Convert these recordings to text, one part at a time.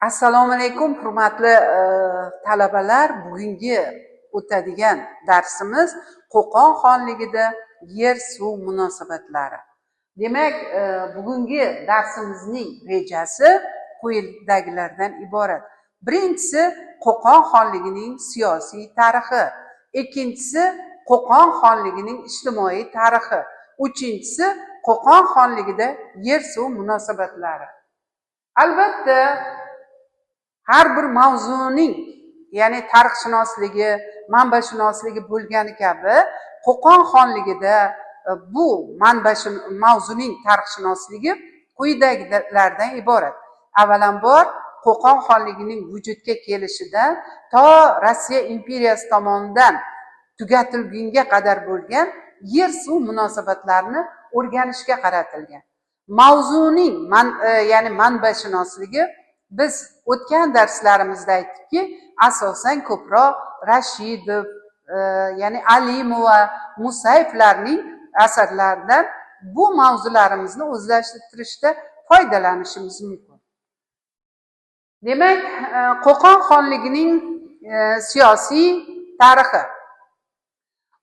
Assalomu alaykum, hurmatli talabalar. Bugungi o'tadigan darsimiz Qo'qon xonligida yer-suv munosabatlari. Demak, bugungi darsimizning rejasi quyidagilardan iborat. Birinchisi Qo'qon xonligining siyosiy tarixi, ikkinchisi Qo'qon xonligining ijtimoiy tarixi, uchinchisi Qo'qon xonligida yer-suv munosabatlari. Albatta, har bir mavzuning, ya'ni tarixshunosligi, manbashunosligi bo'lgani kabi, Qo'qon xonligida bu mavzuning tarixshunosligi quyidagilardan iborat. Avvalambor, Qo'qon xonligining vujudga kelishidan to Rossiya imperiyasi tomonidan tugatilgunga qadar bo'lgan yer-suv munosabatlarini o'rganishga qaratilgan. Mavzuning ya'ni manbashunosligi biz o'tgan darslarimizda aytdikki, asosan ko'proq Rashidov, ya'ni Alimova, Musayevlarning asarlaridan bu mavzularimizni o'zlashtirishda foydalanishimiz mumkin. Demak, Qo'qon xonligining siyosiy tarixi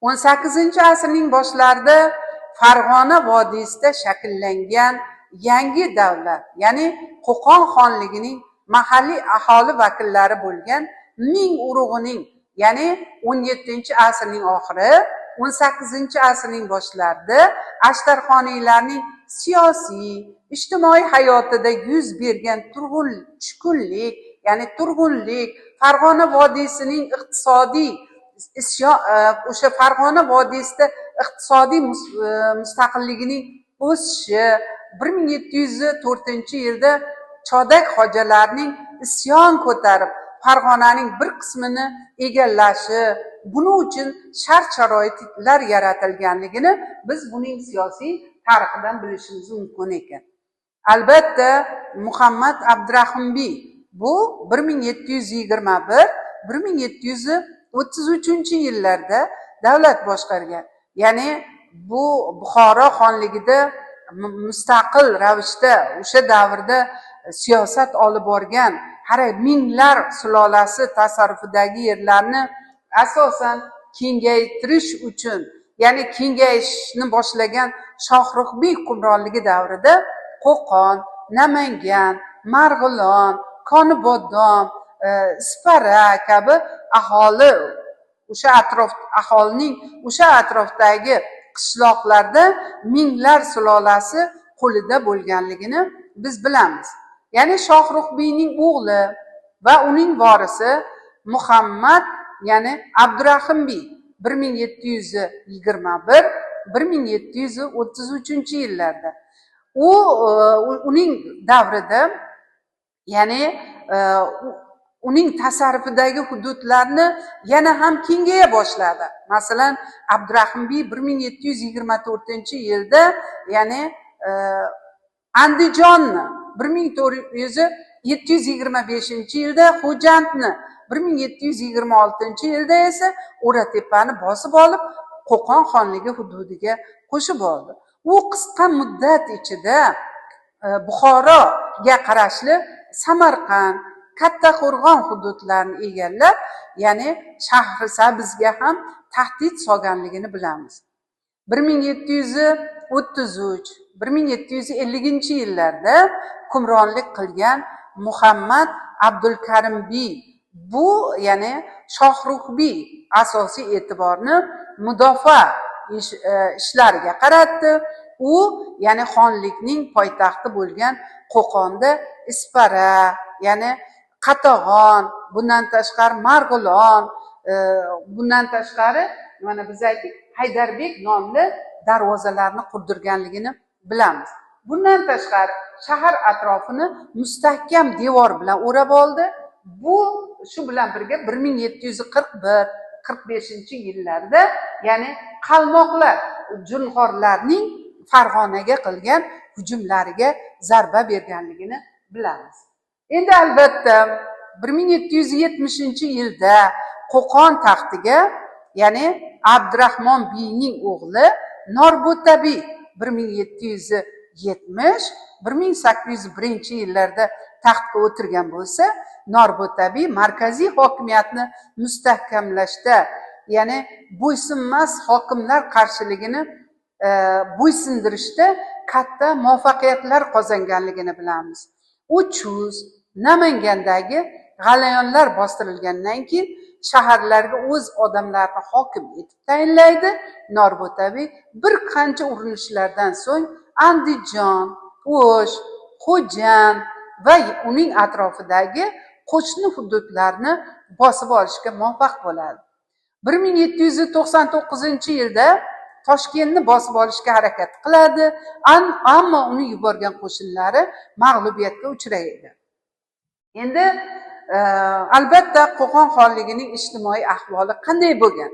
18-asrning boshlarida Farg'ona vodiysida shakllangan yangi davlat, ya'ni Qo'qon xonligining mahalliy aholi vakillari bo'lgan Ming urug'ining, ya'ni 17-asrning oxiri, 18-asrning boshlarida Ashtarxoniylarning siyosiy, ijtimoiy hayotida yuz bergan tushkunlik, ya'ni turg'unlik, Farg'ona vodiysining iqtisodiy o'sha Farg'ona vodiysida iqtisodiy mustaqilligining o'sishi, 1704-yilda Chodak hojalarning isyon ko'tarib Farg'onaning bir qismini egallashi, buning uchun shart-sharoitlar yaratilganligini biz buning siyosiy tarixidan bilishimiz mumkin ekan. Albatta, Muhammad Abdurahimbiy bu 1721-1733-yillarda davlat boshqargan. Ya'ni bu Buxoro xonligida mustaqil ravishda o'sha davrda siyosat olib borgan, minglar sulolasi tasarrufidagi yerlarni asosan kengaytirish uchun, ya'ni kengayishni boshlagan Shohruxbiy hukmronligi davrida Qo'qon, Namangan, Marg'ilon, Konibodom, Ispara kabi aholining o'sha atrofdagi qishloqlarda minglar sulolasi qo'lida bo'lganligini biz bilamiz. Ya'ni Shohruxbiyning o'g'li va uning vorisi Muhammad, ya'ni Abdurahimbiy 1721-1733-yillarda uning davrida, ya'ni uning tasarrufidagi hududlarni yana ham kengaya boshladi. Masalan, Abdurahimbiy 1724-yilda, ya'ni Andijonni, 1725-yilda Xo'jandni, 1726-yilda esa O'ratepani bosib olib, Qo'qon xonligi hududiga qo'shib oldi. U qisqa muddat ichida Buxoroga qarashli Samarqand, Kattaqo'rg'on hududlarini egallab, ya'ni Shahrisabzga ham tahdid solganligini bilamiz. 1733-1750-yillarda hukmronlik qilgan Muhammad Abdulkarimbiy bu, ya'ni Shohruxbiy asosiy e'tiborni mudofaa ishlariga qaratdi. U, ya'ni xonlikning poytaxti bo'lgan Qo'qonda Ispara, ya'ni Qatag'on, bundan tashqari Marg'ilon, bundan tashqari mana biz aytdik Haydarbek nomli darvozalarni qurdirganligini bilamiz. Bundan tashqari shahar atrofini mustahkam devor bilan o'rab oldi. Bu shu bilan birga 1741-45-yillarda, ya'ni qalmoqlar, junxorlarning Farg'onaga qilgan hujumlariga zarba berganligini bilamiz. Endi albatta 1770-yilda Qo'qon taxtiga, ya'ni Abdurahmon biyning o'g'li Norbo'tabiy 1770-1801-yillarda taxtga o'tirgan bo'lsa, Norbo'tabiy markaziy hokimiyatni mustahkamlashda, ya'ni bo'ysunmas hokimlar qarshiligini bo'ysundirishda katta muvaffaqiyatlar qozonganligini bilamiz. U Chust, Namangandagi g'alayonlar bostirilgandan keyin shaharlarga o'z odamlarini hokim etib tayinlaydi. Norbo'tabiy bir qancha urinishlardan so'ng Andijon, O'sh, Xo'jand va uning atrofidagi qo'shni hududlarni bosib olishga muvaffaq bo'ladi. 1799-yilda Toshkentni bosib olishga harakat qiladi, ammo uni yuborgan qo'shinlari mag'lubiyatga uchraydi. Endi albatta Qo'qon xonligining ijtimoiy ahvoli qanday bo'lgan?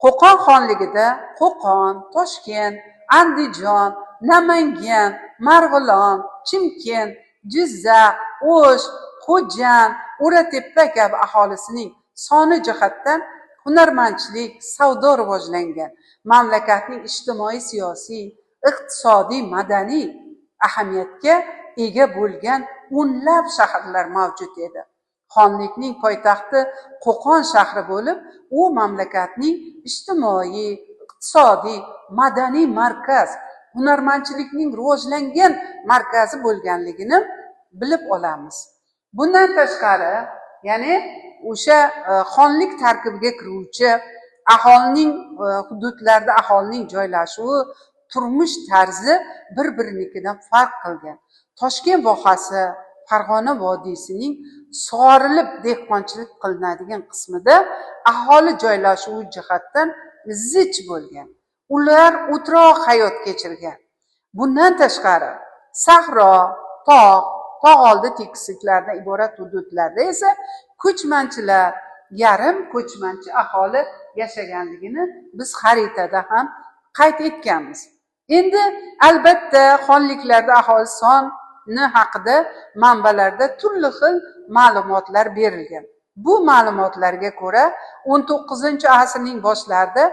Qo'qon xonligida Qo'qon, Toshkent, Andijon, Namangan, Marg'ilon, Chimkent, Jizzax, O'sh, Xo'jand, O'ratepa kabi aholisining soni jihatdan hunarmandchilik, savdo rivojlangan, mamlakatning ijtimoiy, siyosiy, iqtisodiy, madaniy ahamiyatga ega bo'lgan o'nlab shaharlar mavjud edi. Xonlikning poytaxti Qo'qon shahri bo'lib, u mamlakatning ijtimoiy, iqtisodiy, madaniy markaz, hunarmandchilikning rivojlangan markazi bo'lganligini bilib olamiz. Bundan tashqari, ya'ni o'sha xonlik tarkibiga kiruvchi aholining hududlarda aholining joylashuvi, turmush tarzi bir-birinikidan farq qilgan. Toshkent vohasi, Farg'ona vodiysining sug'orilib dehqonchilik qilinadigan qismida aholi joylashuvi jihatdan zich bo'lgan. Ular o'troq hayot kechirgan. Bundan tashqari, sahro, tog' oldi tekisliklardan iborat hududlarda esa ko'chmanchilar, yarim ko'chmanchi aholi yashaganligini biz xaritada ham qayd etganmiz. Endi albatta xonliklarda aholi soni haqida manbalarda turli xil ma'lumotlar berilgan. Bu ma'lumotlarga ko'ra 19-asrning boshlarida,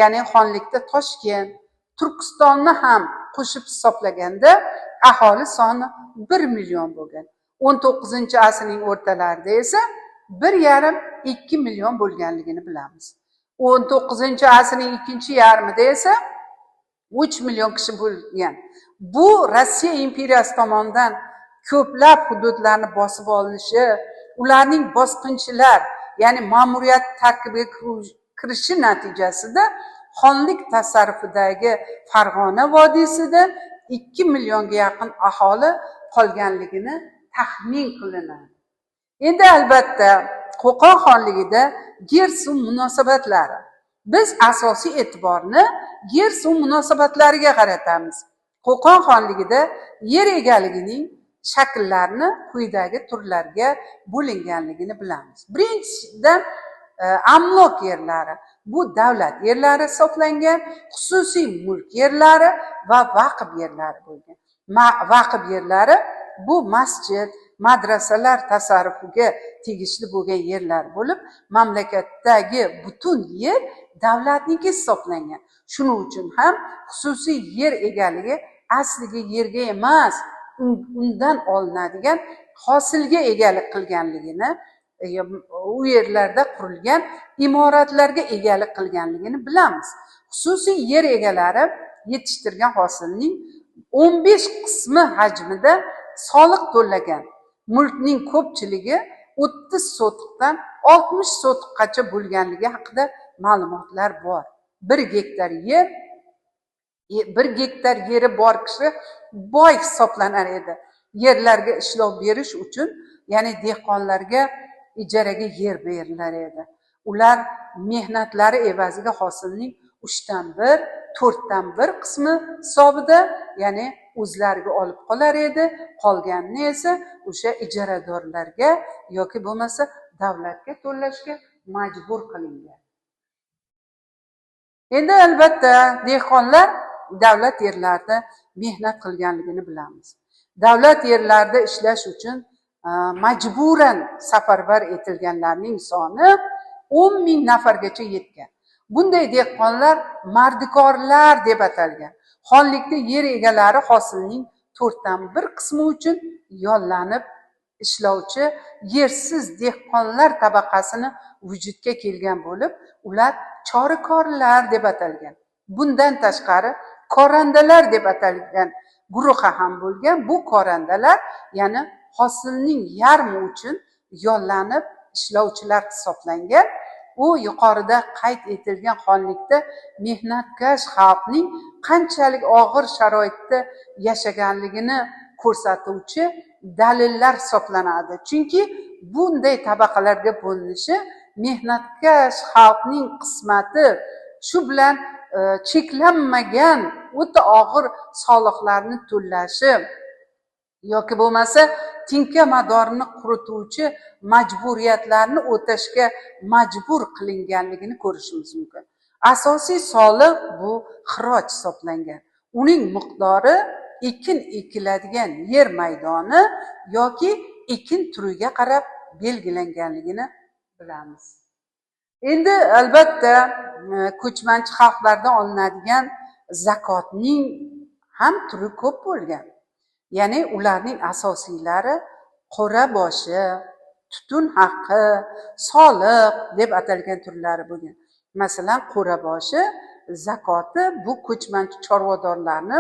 ya'ni xonlikda Toshkent, Turkistonni ham qo'shib hisoblaganda aholi soni 1 million bo'lgan. 19-asrning o'rtalarida esa 1,5-2 million bo'lganligini bilamiz. 19-asrning ikkinchi yarmida esa 3 million kishi bo'lgan. Bu Rossiya imperiyasi tomonidan ko'plab hududlarni bosib olinishi, ularning bosqinchilar, ya'ni ma'muriyat tarkibiga kirishi natijasida xonlik tasarrufidagi Farg'ona vodiysida 2 millionga yaqin aholi qolganligini taxmin qilinadi. Endi albatta Qo'qon xonligida yer-suv munosabatlari. Biz asosiy e'tiborni yer-suv munosabatlariga qaratamiz. Qo'qon xonligida yer egaligining shakllarini quyidagi turlarga bo'linganligini bilamiz. Birinchidan amlok yerlari. Bu davlat yerlari hisoblangan, xususiy mulk yerlari va vaqf yerlari bo'lgan. Vaqf yerlari bu masjid, madrasalar tasarrufiga tegishli bo'lgan yerlar bo'lib, mamlakatdagi butun yer davlatniki hisoblangan. Shuning uchun ham xususiy yer egaligi asliga yerga emas, undan olinadigan hosilga egalik qilganligini, u yerlarda qurilgan imoratlarga egalik qilganligini bilamiz. Xususiy yer egalari yetishtirgan hosilning 15 qismi hajmida soliq to'lagan. Mulkning ko'pchiligi 30 sotiqdan 60 sotiqqacha bo'lganligi haqida ma'lumotlar bor. 1 gektar yeri bor kishi boy hisoblanar edi. Yerlarga ishlov berish uchun, ya'ni dehqonlarga ijaraga yer berilar edi. Ular mehnatlari evaziga hosilning 3dan 1, 4dan 1 qismi hisobida, ya'ni o'zlariga olib qolar edi. Qolganini esa o'sha ijaradorlarga yoki bo'lmasa davlatga to'lashga majbur qilingan. Endi albatta dehqonlar davlat yerlarida mehnat qilganligini bilamiz. Davlat yerlarida ishlash uchun majburan safarbar etilganlarning soni 10 ming nafargacha yetgan. Bunday dehqonlar mardikorlar deb atalgan. Xonlikda yer egalari hosilning 4dan 1 qismi uchun yollanib ishlovchi yersiz dehqonlar tabaqasini vujudga kelgan bo'lib, ular chorikorlar deb atalgan. Bundan tashqari korandalar deb atalgan guruhi ham bo'lgan. Bu korandalar ya'ni hosilning yarmi uchun yollanib ishlovchilar hisoblangan. U yuqorida qayd etilgan xonlikda mehnatkash xalqning qanchalik og'ir sharoitda yashaganligini ko'rsatuvchi dalillar hisoblanadi. Chunki bunday tabaqalarga bo'linishi mehnatkash xalqning qismati shu bilan cheklanmagan o'ta og'ir soliqlarni to'lashi yoki bo'lmasa tinka madorini qurituvchi majburiyatlarni o'tashga majbur qilinganligini ko'rishimiz mumkin. Asosiy soliq bu xiroj hisoblangan. Uning miqdori ekin ekiladigan yer maydoni yoki ekin turiga qarab belgilanganligini bilamiz. Endi albatta ko'chmanchi xalqlardan olinadigan zakotning ham turi ko'p bo'lgan. Ya'ni ularning asosiylari qo'ra boshi, tutun haqqi, soliq deb atalgan turlari bo'lgan. Masalan, qo'ra boshi zakoti bu ko'chmanchi chorvadorlarni,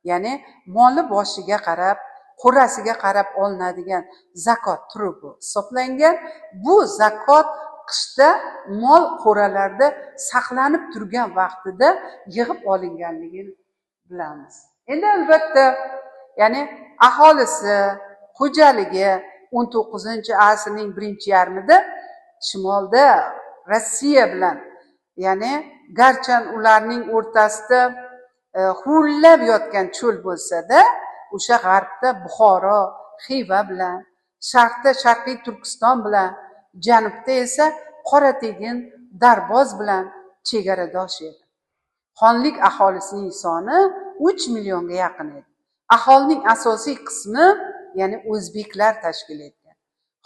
ya'ni moli boshiga qarab, qo'rasiga qarab olinadigan zakot turi bu hisoblangan. Bu zakot qishda mol qo'ralarda saqlanib turgan vaqtida yig'ib olinganligini bilamiz. Endi albatta ya'ni aholisi, xo'jaligi 19-asrning birinchi yarmida shimolda Rossiya bilan, ya'ni garchi ularning o'rtasida huvillab yotgan cho'l bo'lsa-da, o'sha g'arbda Buxoro, Xiva bilan, sharqda Sharqiy Turkiston bilan, janubda esa Qorategin, Darboz bilan chegaradosh edi. Xonlik aholisining soni 3 millionga yaqin edi. Aholining asosiy qismi ya'ni o'zbeklar tashkil etgan.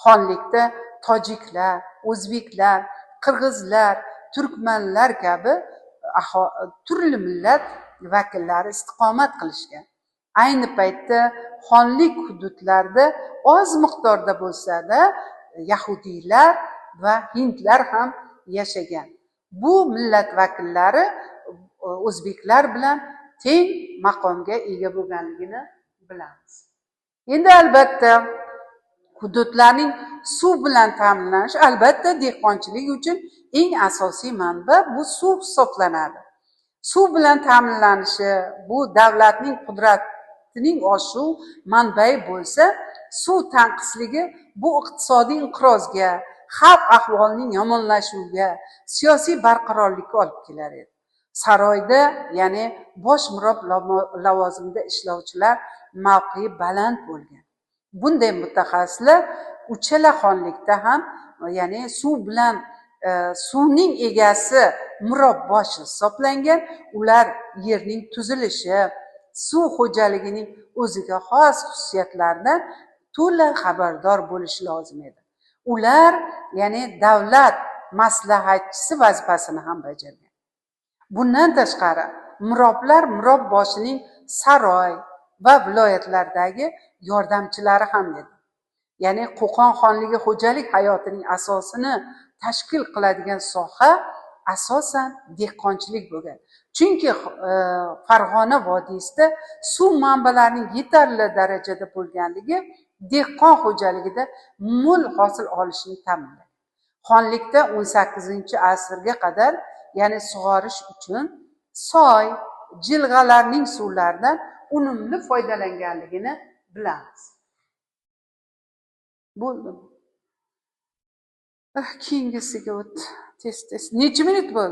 Xonlikda tojiklar, o'zbeklar, qirg'izlar, turkmanlar kabi turli millat vakillari istiqomat qilishgan. Ayni paytda xonlik hududlarida oz miqdorda bo'lsa-da yahudiylar va hindlar ham yashagan. Bu millat vakillari o'zbeklar bilan teng maqomga ega bo'lganligini bilamiz. Endi albatta hududlarning suv bilan ta'minlanishi albatta dehqonchilik uchun eng asosiy manba bu suv hisoblanadi. Suv bilan ta'minlanishi bu davlatning qudratining oshuv manbai bo'lsa, suv tanqisligi bu iqtisodiy inqirozga, xalq ahvolining yomonlashuviga, siyosiy barqarorlikka olib kelar edi. Saroyda, ya'ni bosh mirob lavozimida ishlovchilar mavqei baland bo'lgan. Bunday mutaxassislar uchala xonlikda ham, ya'ni suv bilan suvning egasi mirob boshi hisoblangan. Ular yerning tuzilishi, suv xo'jaligining o'ziga xos xususiyatlaridan to'la xabardor bo'lishi lozim edi. Ular, ya'ni davlat maslahatchisi vazifasini ham bajargan. Bundan tashqari, miroblar mirob boshining saroy va viloyatlardagi yordamchilari ham edi. Ya'ni Qo'qon xonligi xo'jalik hayotining asosini tashkil qiladigan soha asosan dehqonchilik bo'lgan. Chunki Farg'ona vodiysida suv manbalarining yetarli darajada bo'lganligi dehqon xo'jaligida mo'l hosil olishini ta'minlagan. Xonlikda 18-asrga qadar, ya'ni sug'orish uchun soy, jilg'alarning suvlaridan unumli foydalanganligini bilamiz. Bo'ldi. Keyingisiga o't. Tez. Necha minut bo'ldi?